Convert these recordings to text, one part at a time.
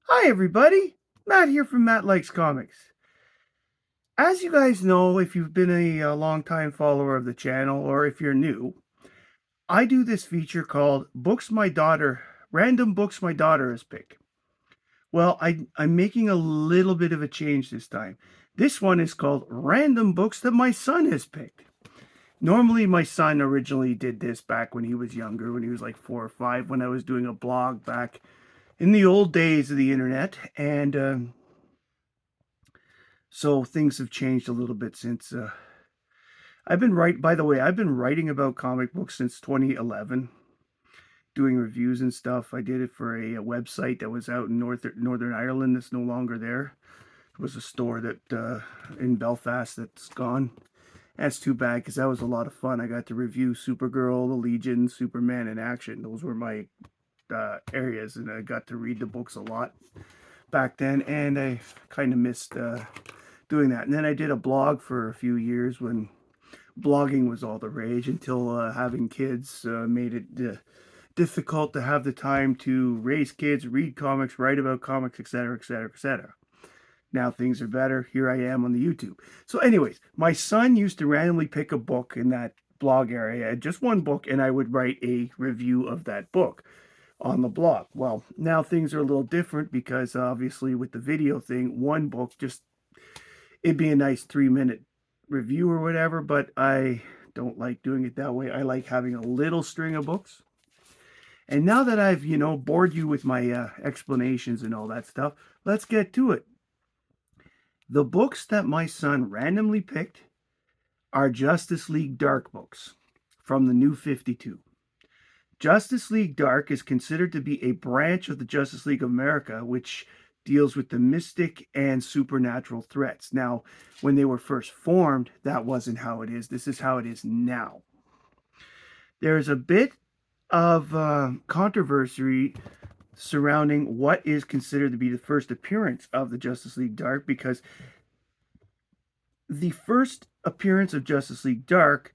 Hi, everybody. Matt here from Matt Likes Comics. As you guys know, if you've been a long-time follower of the channel or if you're new, I do this feature called Random Books My Daughter Has Picked. Well, I'm making a little bit of a change this time. This one is called Random Books That My Son Has Picked. Normally, my son originally did this back when he was younger, when he was like 4 or 5, when I was doing a blog back in the old days of the internet. And So things have changed a little bit since by the way, I've been writing about comic books since 2011, doing reviews and stuff. I did it for a website that was out in Northern Ireland that's no longer there. It was a store that in Belfast that's gone. That's too bad because that was a lot of fun. I got to review Supergirl, the Legion, Superman in action. Those were my areas, and I got to read the books a lot back then, and I kind of missed doing that. And then I did a blog for a few years when blogging was all the rage until having kids made it difficult to have the time to raise kids, read comics, write about comics, etc., etc., etc. Now things are better. Here I am on the YouTube. So, anyways, my son used to randomly pick a book in that blog area, just one book, and I would write a review of that book on the blog. Well, now things are a little different because obviously with the video thing, one book just it'd be a nice 3 minute review or whatever, but I don't like doing it that way. I like having a little string of books. And now that I've, bored you with my explanations and all that stuff, let's get to it. The books that my son randomly picked are Justice League Dark books from the New 52. Justice League Dark is considered to be a branch of the Justice League of America, which deals with the mystic and supernatural threats. Now, when they were first formed, that wasn't how it is. This is how it is now. There's a bit of controversy surrounding what is considered to be the first appearance of the Justice League Dark, because the first appearance of Justice League Dark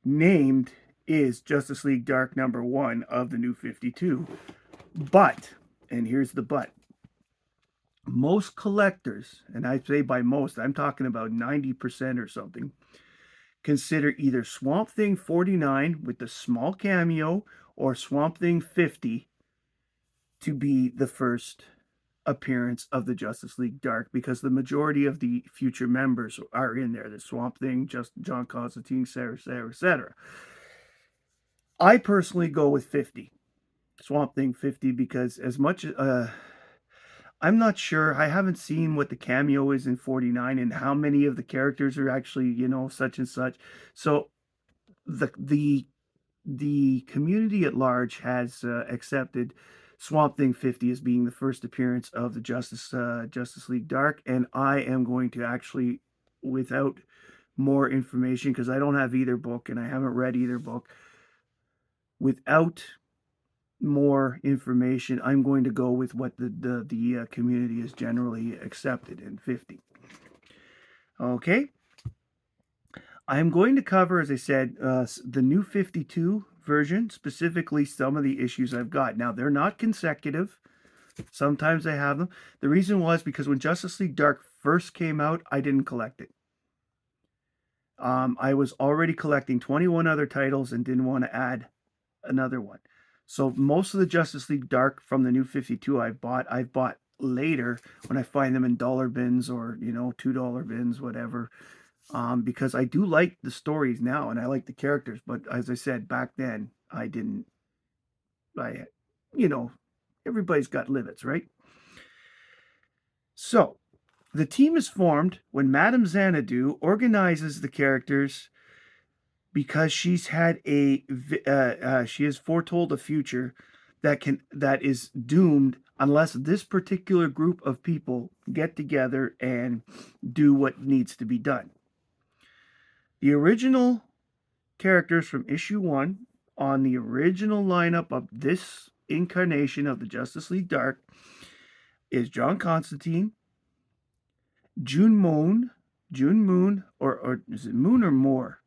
named is Justice League Dark #1 of the New 52. But, and here's the but, most collectors, and I say by most, I'm talking about 90% or something, consider either Swamp Thing 49 with the small cameo or Swamp Thing 50 to be the first appearance of the Justice League Dark, because the majority of the future members are in there. The Swamp Thing, just John Constantine, etc., etc., etc. I personally go with 50. Swamp Thing 50, because as much I'm not sure. I haven't seen what the cameo is in 49 and how many of the characters are actually, such and such. So the community at large has accepted Swamp Thing 50 as being the first appearance of the Justice League Dark, and I am going to actually, without more information, because I don't have either book and I haven't read either book, without more information, I'm going to go with what the community is generally accepted in 50. Okay, I'm going to cover, as I said, the new 52 version, specifically some of the issues I've got. Now, they're not consecutive. Sometimes I have them. The reason was because when Justice League Dark first came out, I didn't collect it. I was already collecting 21 other titles and didn't want to add another one. So most of the Justice League Dark from the new 52 I've bought later when I find them in dollar bins or, $2 bins, whatever. Because I do like the stories now and I like the characters, but as I said back then, I didn't. I, you know, everybody's got limits, right? So the team is formed when Madame Xanadu organizes the characters because she has foretold a future that is doomed unless this particular group of people get together and do what needs to be done. The original characters from issue 1 on the original lineup of this incarnation of the Justice League Dark is John Constantine, June Moon, or is it Moon or Moore?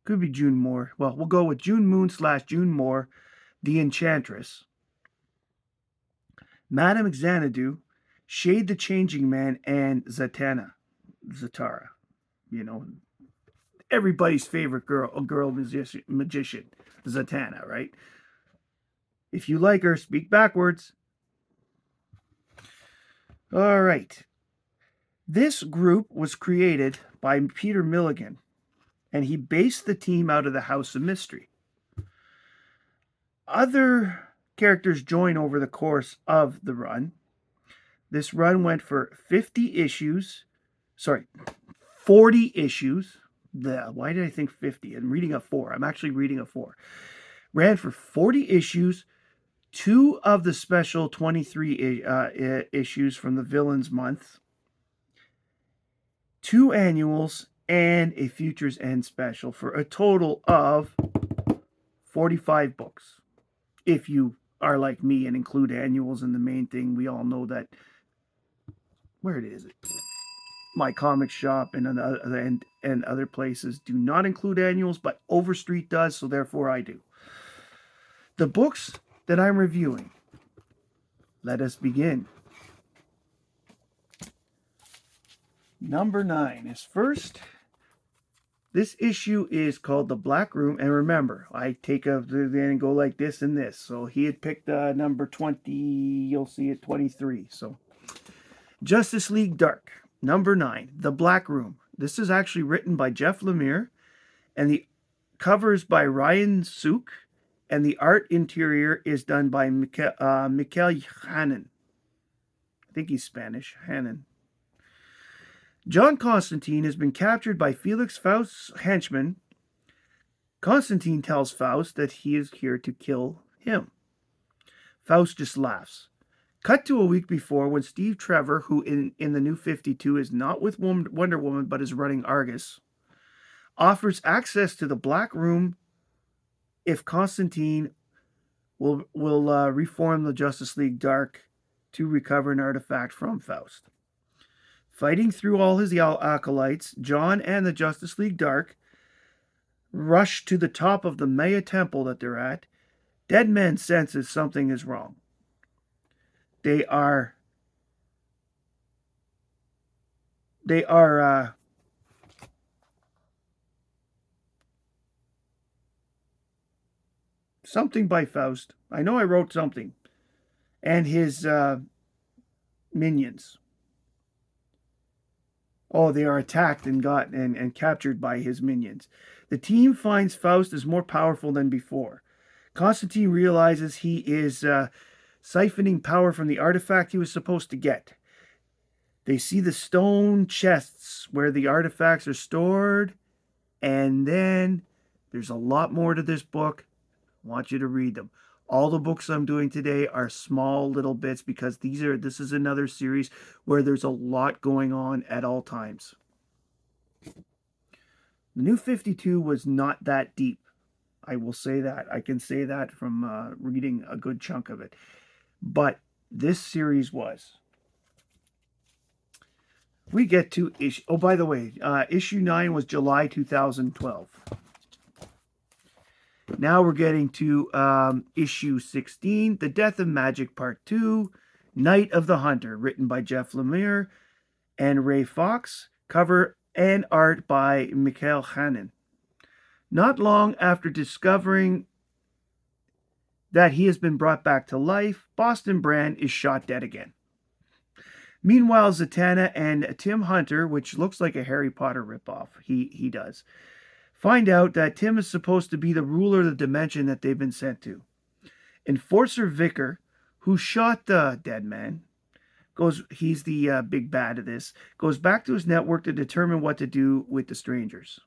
Could be June Moore. Well, we'll go with June Moon / June Moore, the Enchantress. Madame Xanadu, Shade the Changing Man, and Zatara. You know, everybody's favorite girl magician, Zatanna, right? If you like her, speak backwards. All right. This group was created by Peter Milligan, and he based the team out of the House of Mystery. Other characters join over the course of the run. This run went for 50 issues. Sorry, 40 issues. Why did I think 50? I'm reading a 4. I'm actually reading a 4. Ran for 40 issues, 2 of the special 23 issues from the Villains Month, 2 annuals, and a Futures End special for a total of 45 books. If you are like me and include annuals in the main thing, we all know that. Where is it? My comic shop and other places do not include annuals, but Overstreet does, so therefore I do. The books that I'm reviewing. Let us begin. Number 9 is first. This issue is called The Black Room, and remember, I take a and go like this and this. So he had picked number 20. You'll see it 23. So Justice League Dark, number 9, The Black Room. This is actually written by Jeff Lemire, and the covers by Ryan Sook, and the art interior is done by Mikel Hannon. I think he's Spanish. Hannon. John Constantine has been captured by Felix Faust's henchmen. Constantine tells Faust that he is here to kill him. Faust just laughs. Cut to a week before when Steve Trevor, who in the New 52 is not with Wonder Woman but is running Argus, offers access to the Black Room if Constantine will reform the Justice League Dark to recover an artifact from Faust. Fighting through all his acolytes, John and the Justice League Dark rush to the top of the Maya temple that they're at. Deadman senses something is wrong. They are something by Faust. I know I wrote something. And his minions. Oh, they are attacked and captured by his minions. The team finds Faust is more powerful than before. Constantine realizes he is siphoning power from the artifact he was supposed to get. They see the stone chests where the artifacts are stored, and then there's a lot more to this book. I want you to read them. All the books I'm doing today are small little bits because this is another series where there's a lot going on at all times. The New 52 was not that deep. I will say that. I can say that from reading a good chunk of it. But this series was. We get to issue. Oh, by the way, issue 9 was July 2012. Now we're getting to issue 16, The Death of Magic Part 2, Night of the Hunter, written by Jeff Lemire and Ray Fox, cover and art by Mikel Hannon. Not long after discovering that he has been brought back to life, Boston Brand is shot dead again. Meanwhile, Zatanna and Tim Hunter, which looks like a Harry Potter ripoff, he does, find out that Tim is supposed to be the ruler of the dimension that they've been sent to. Enforcer Vicar, who shot the dead man, he's the big bad of this, goes back to his network to determine what to do with the strangers.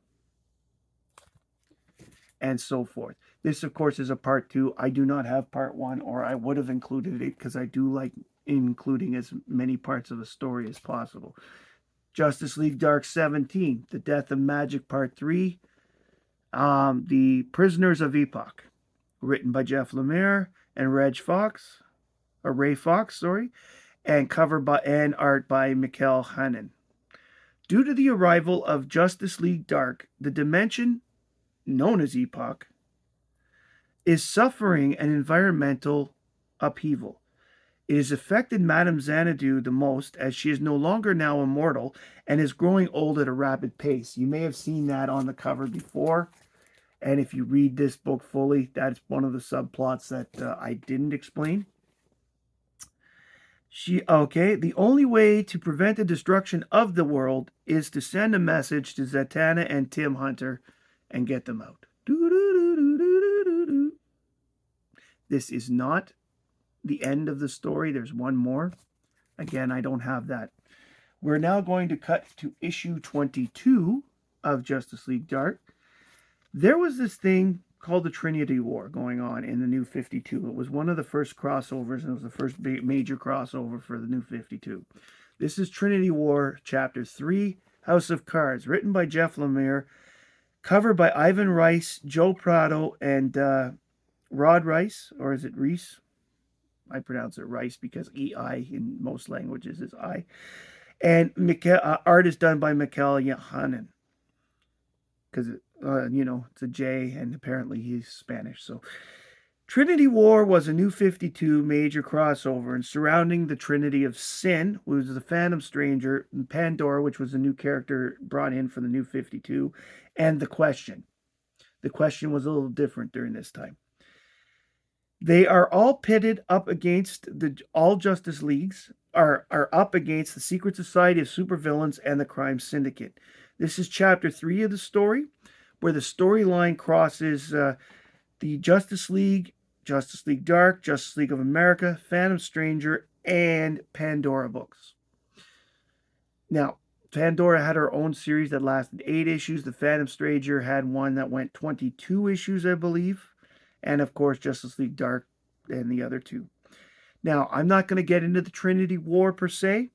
And so forth. This, of course, is a part 2. I do not have part 1, or I would have included it because I do like including as many parts of a story as possible. Justice League Dark 17, The Death of Magic Part 3, The Prisoners of Epoch, written by Jeff Lemire and Ray Fox, and and art by Mikel Hannon. Due to the arrival of Justice League Dark, the dimension known as Epoch is suffering an environmental upheaval. It has affected Madame Xanadu the most, as she is no longer now immortal and is growing old at a rapid pace. You may have seen that on the cover before. And if you read this book fully, that's one of the subplots that I didn't explain. The only way to prevent the destruction of the world is to send a message to Zatanna and Tim Hunter and get them out. This is not the end of the story. There's one more. Again, I don't have that. We're now going to cut to issue 22 of Justice League Dark. There was this thing called the Trinity War going on in the New 52. It was one of the first crossovers, and it was the first major crossover for the New 52. This is Trinity War, Chapter 3, House of Cards, written by Jeff Lemire, covered by Ivan Rice, Joe Prado, and Rod Rice, or is it Reese? I pronounce it Rice because EI in most languages is I. And art is done by Mikael Johanan. Because, it's a J, and apparently he's Spanish. So, Trinity War was a New 52 major crossover and surrounding the Trinity of Sin, which was the Phantom Stranger, and Pandora, which was a new character brought in for the New 52, and the Question. The Question was a little different during this time. They are all pitted up against all Justice Leagues, are up against the Secret Society of Supervillains and the Crime Syndicate. This is Chapter 3 of the story, where the storyline crosses the Justice League Dark, Justice League of America, Phantom Stranger, and Pandora books. Now, Pandora had her own series that lasted 8 issues. The Phantom Stranger had one that went 22 issues, I believe. And, of course, Justice League Dark and the other 2. Now, I'm not going to get into the Trinity War per se,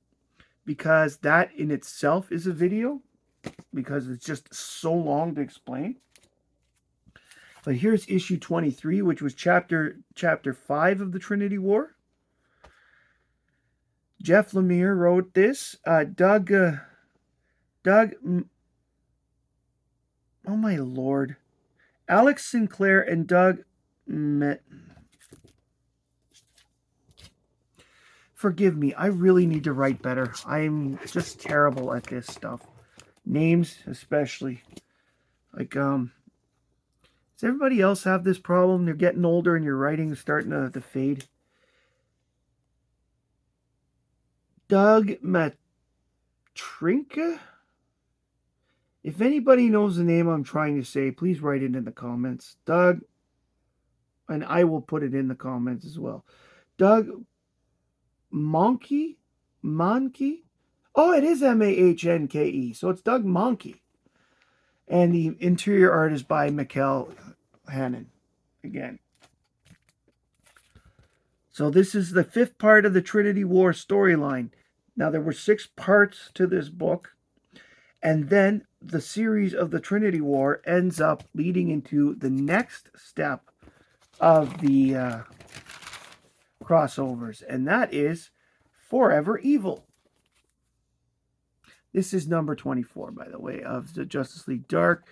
because that in itself is a video, because it's just so long to explain. But here's issue 23, which was chapter 5 of the Trinity War. Jeff Lemire wrote this. Doug, oh my lord. Alex Sinclair and Doug Forgive me, I really need to write better. I'm just terrible at this stuff. Names, especially. Like, does everybody else have this problem? They're getting older and your writing is starting to fade. Doug Matrinka? If anybody knows the name I'm trying to say, please write it in the comments. Doug, and I will put it in the comments as well. Doug Mahnke? Oh, it is Mahnke. So it's Doug Mahnke. And the interior art is by Mikael Johanan. Again. So this is the 5th part of the Trinity War storyline. Now, there were 6 parts to this book. And then the series of the Trinity War ends up leading into the next step of the crossovers. And that is Forever Evil. This is number 24, by the way, of the Justice League Dark.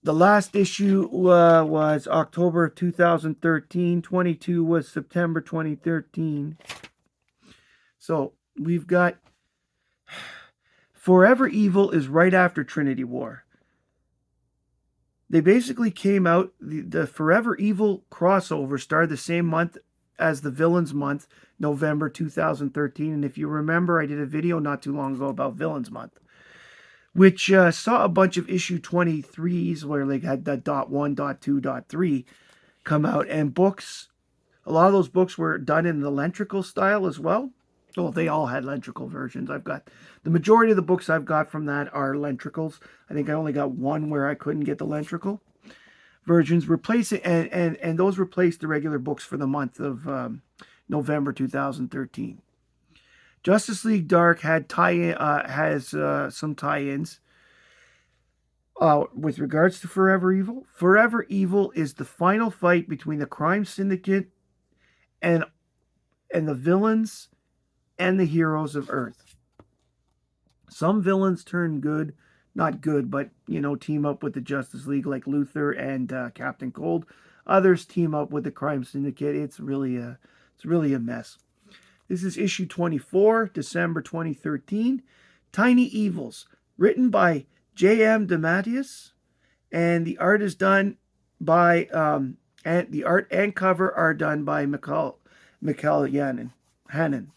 The last issue was October of 2013. 22 was September 2013. So we've got Forever Evil is right after Trinity War. They basically came out, the Forever Evil crossover started the same month as the Villains Month, November 2013. And if you remember, I did a video not too long ago about Villains Month, which saw a bunch of issue 23s where they had the .1, .2, .3 come out. And books, a lot of those books were done in the lentrical style as well. Well, they all had lentrical versions. I've got, the majority of the books I've got from that are lentricals. I think I only got one where I couldn't get the lentrical versions. And those replaced the regular books for the month of November 2013. Justice League Dark had has some tie-ins with regards to Forever Evil. Forever Evil is the final fight between the Crime Syndicate and the villains and the heroes of Earth. Some villains turn good, not good, but, team up with the Justice League like Luthor and Captain Cold. Others team up with the Crime Syndicate. It's It's really a mess. This is issue 24, December 2013. Tiny Evils, written by J.M. DeMatteis, and the art is done by and the art and cover are done by Mikhail Hannon.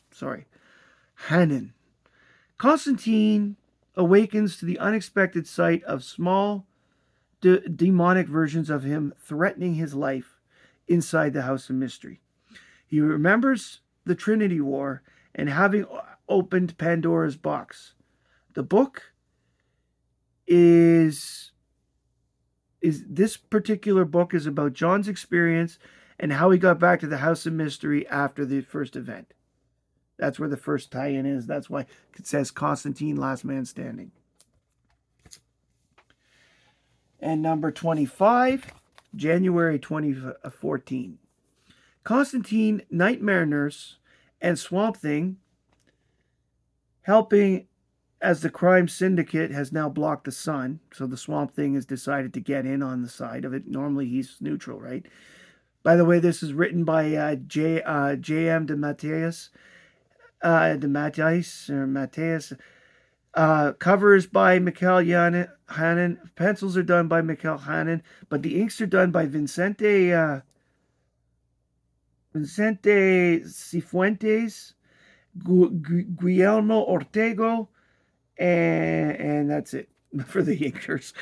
Constantine awakens to the unexpected sight of small demonic versions of him threatening his life inside the House of Mystery. He remembers the Trinity War and having opened Pandora's box. The book is this particular book is about John's experience and how he got back to the House of Mystery after the first event. That's where the first tie-in is. That's why it says Constantine, Last Man Standing. And number 25, January 2014. Constantine, Nightmare Nurse, and Swamp Thing helping as the crime syndicate has now blocked the sun. So the Swamp Thing has decided to get in on the side of it. Normally he's neutral, right? By the way, this is written by J.M. DeMatteis. Covers by Mikhail Hannon. Pencils are done by Mikhail Hannon, but the inks are done by Vicente Cifuentes, Guillermo Ortego, and that's it for the inkers.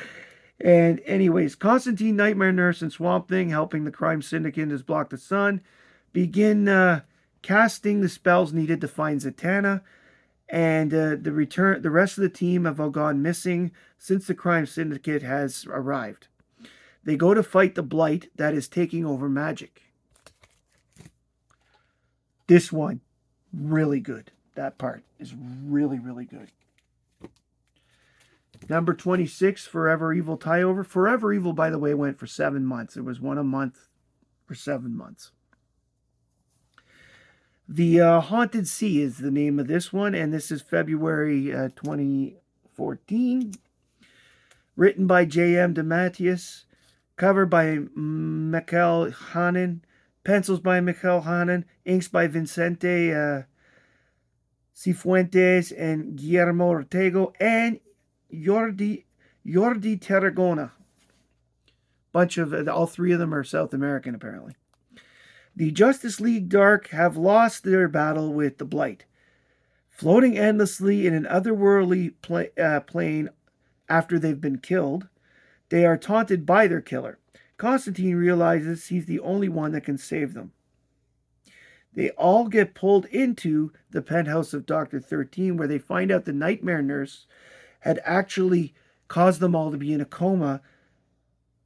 And anyways, Constantine, Nightmare Nurse, and Swamp Thing helping the crime syndicate has blocked the sun begin casting the spells needed to find Zatanna, and the rest of the team have all gone missing since the crime syndicate has arrived. They go to fight the blight that is taking over magic. This one, really good. That part is really, really good. Number 26, Forever Evil tie-over. Forever Evil, by the way, went for 7 months. It was one a month for 7 months. The Haunted Sea is the name of this one, and this is February 2014. Written by J.M. DeMatteis. Cover by Mikhail Hannon. Pencils by Mikhail Hannon. Inks by Vicente Cifuentes and Guillermo Ortego. And Jordi Tarragona. Bunch of all three of them are South American, apparently. The Justice League Dark have lost their battle with the Blight. Floating endlessly in an otherworldly plane after they've been killed, they are taunted by their killer. Constantine realizes he's the only one that can save them. They all get pulled into the penthouse of Dr. 13, where they find out the Nightmare Nurse had actually caused them all to be in a coma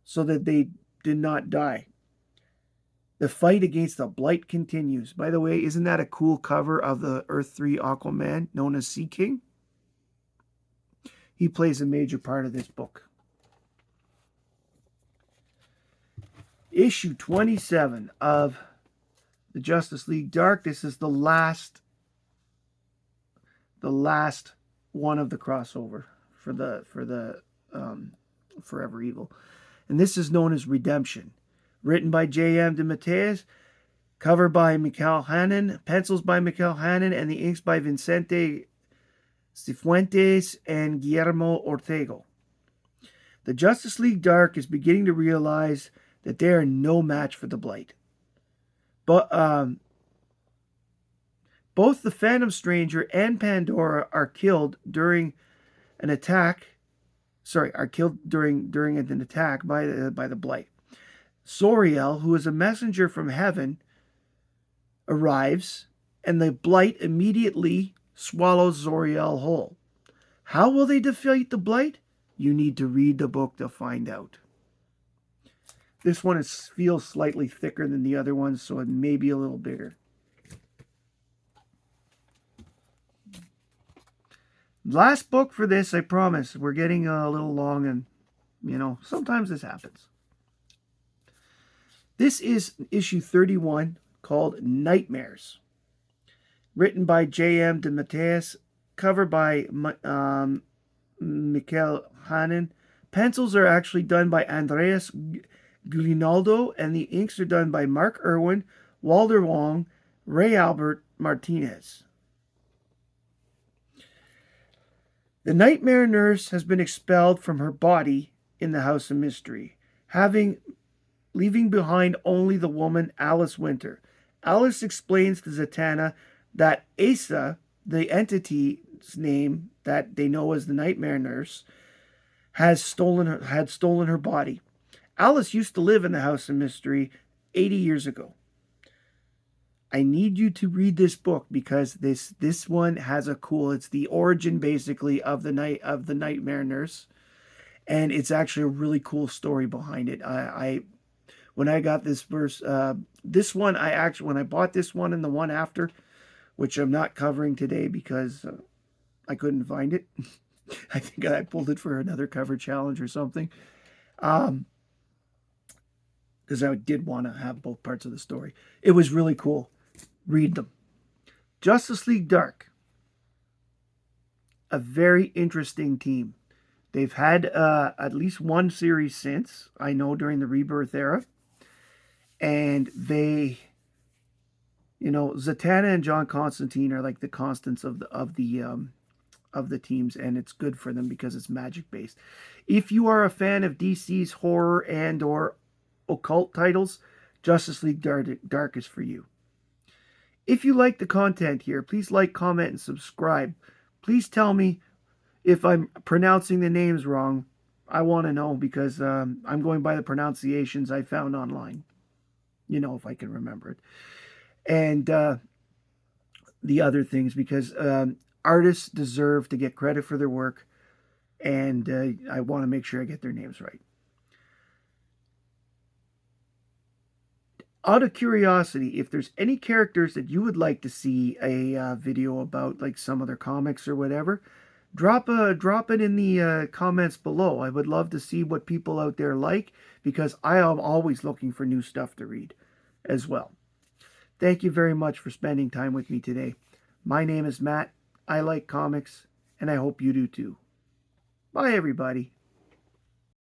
so that they did not die. The fight against the Blight continues. By the way, isn't that a cool cover of the Earth 3 Aquaman known as Sea King? He plays a major part of this book. Issue 27 of the Justice League Dark. This is the last one of the crossover for the Forever Evil. And this is known as Redemption. Written by J.M. DeMatteis, cover by Mikhail Hannon, pencils by Mikhail Hannon, and the inks by Vicente Cifuentes and Guillermo Ortego. The Justice League Dark is beginning to realize that they are no match for the Blight. But both the Phantom Stranger and Pandora are killed during an attack. During an attack by the Blight. Zoriel, who is a messenger from heaven, arrives, and the Blight immediately swallows Zoriel whole. How will they defeat the Blight? You need to read the book to find out. This one feels slightly thicker than the other ones, so it may be a little bigger. Last book for this, I promise. We're getting a little long, and, sometimes this happens. This is issue 31, called Nightmares. Written by J.M. DeMatteis, cover by Mikhail Hannon. Pencils are actually done by Andreas Gulinaldo, and the inks are done by Mark Irwin, Walter Wong, Ray Albert Martinez. The nightmare nurse has been expelled from her body in the House of Mystery, leaving behind only the woman Alice Winter. Alice explains to Zatanna that Asa, the entity's name that they know as the nightmare nurse, had stolen her body. Alice used to live in the House of Mystery 80 years ago. I need you to read this book because this one has a cool. It's the origin basically of the nightmare nurse, and it's actually a really cool story behind it. I when I got this verse, this one I actually when I bought this one and the one after, which I'm not covering today because I couldn't find it. I think I pulled it for another cover challenge or something. Because I did want to have both parts of the story. It was really cool. Read them. Justice League Dark. A very interesting team. They've had at least one series since, I know, during the Rebirth era. And they, Zatanna and John Constantine are like the constants of the teams, and it's good for them because it's magic based. If you are a fan of DC's horror and or occult titles, Justice League Dark is for you. If you like the content here, please like, comment, and subscribe. Please tell me if I'm pronouncing the names wrong. I want to know because I'm going by the pronunciations I found online. If I can remember it. And the other things, because artists deserve to get credit for their work, and I want to make sure I get their names right. Out of curiosity, if there's any characters that you would like to see a video about, like some of their comics or whatever, drop it in the comments below. I would love to see what people out there like, because I am always looking for new stuff to read as well. Thank you very much for spending time with me today. My name is Matt. I like comics, and I hope you do too. Bye, everybody.